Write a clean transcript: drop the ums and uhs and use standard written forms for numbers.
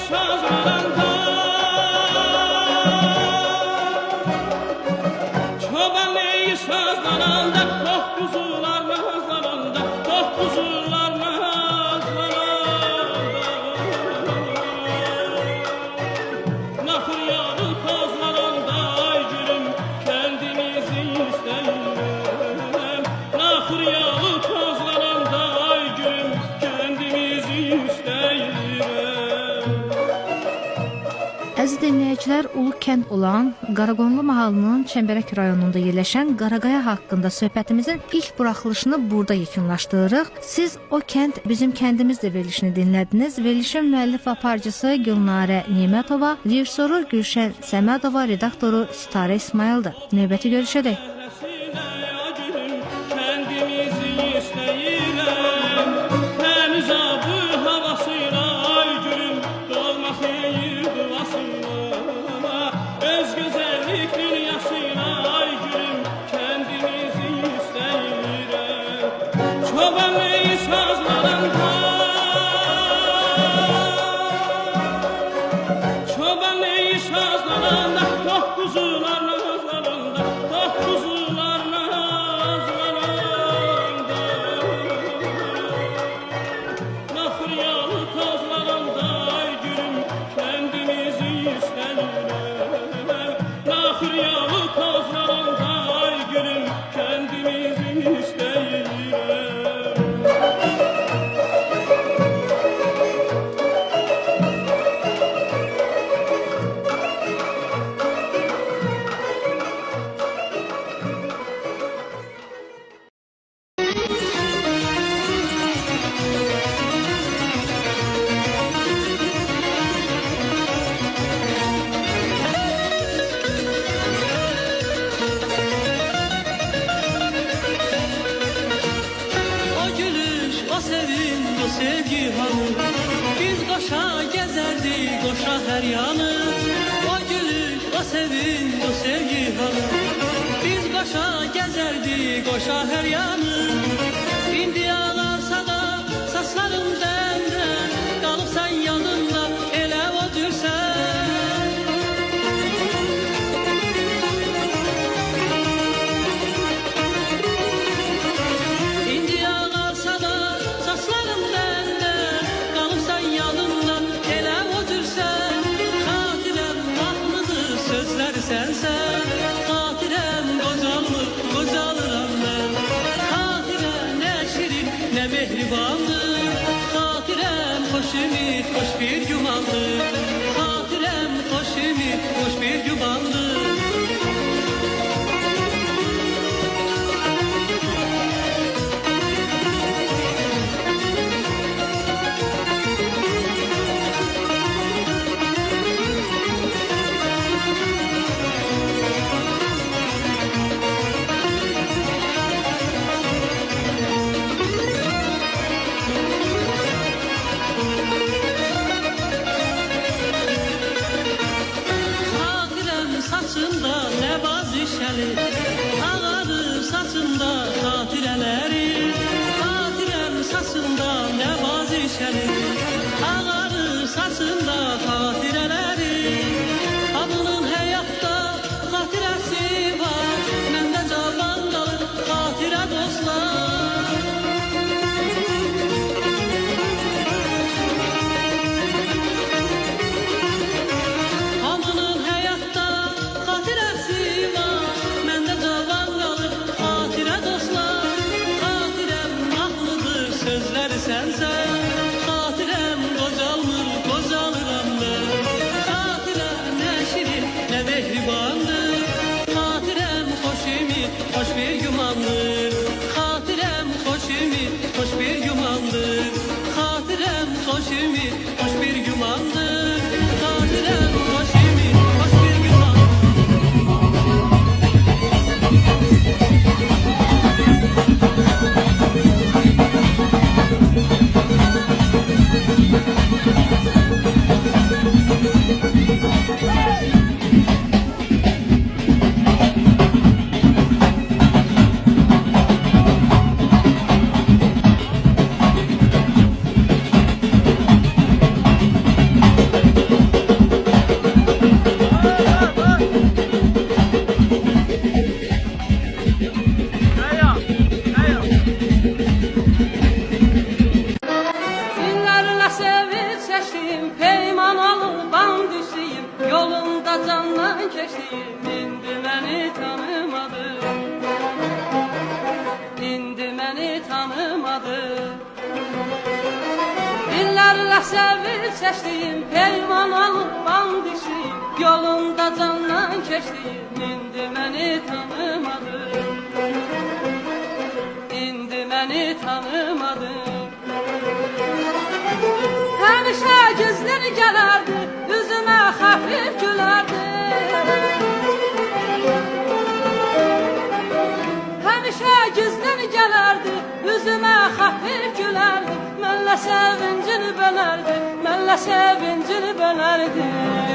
sazlarında çoban neyi sazlarında toh kuzular nazlarında toh kuzular nazlarında nahır yalı tozlarında ay gülüm kendimizi isteyelim nahır yalı tozlarında ay gülüm kendimizi isteyelim. Əziz dinləyicilər, ulu kənd olan Qaraqonlu mahalının Çəmbərək rayonunda yerləşən Qaraqaya haqqında söhbətimizin ilk buraxılışını burada yekunlaşdırırıq. Siz o kənd bizim kəndimizdir verilişini dinlədiniz. Verilişin müəllif və aparıcısı Gülnarə Nemətova, rejissoru Gülşən Səmədova, redaktoru Sitarə İsmayıldır. Növbəti görüşədək. Sevgi hanı, biz koşa gezerdik koşa her yanı. O gülüş, o sevinç, o sevgi hanı, biz koşa gezerdik koşa her yanı. İndi ağlarsa da saçlarım benden, kalıpsan yanımda ele otursan. Sensen hatirem gozallık gozalıram ben. Hatirem ne şirin ne mehribandır. Hatirem hoş ümit hoş bir cumandır. Hatirem hoş ümit hoş bir cumandır. keçdiyim, indi məni tanımadı. İndi məni tanımadı. İllərlə sevib çəkdiyim, peyman alıb and içdiyim, yolunda candan keçdiyim, indi məni tanımadı. İndi məni tanımadı. Həmişə gözləri gələrdi, üzümə xəfif gülərdi. Həmişə gözləri gələrdi, üzümə xəfif gülərdi. Mənlə sevincini bölərdi, mənlə sevincini bölərdi.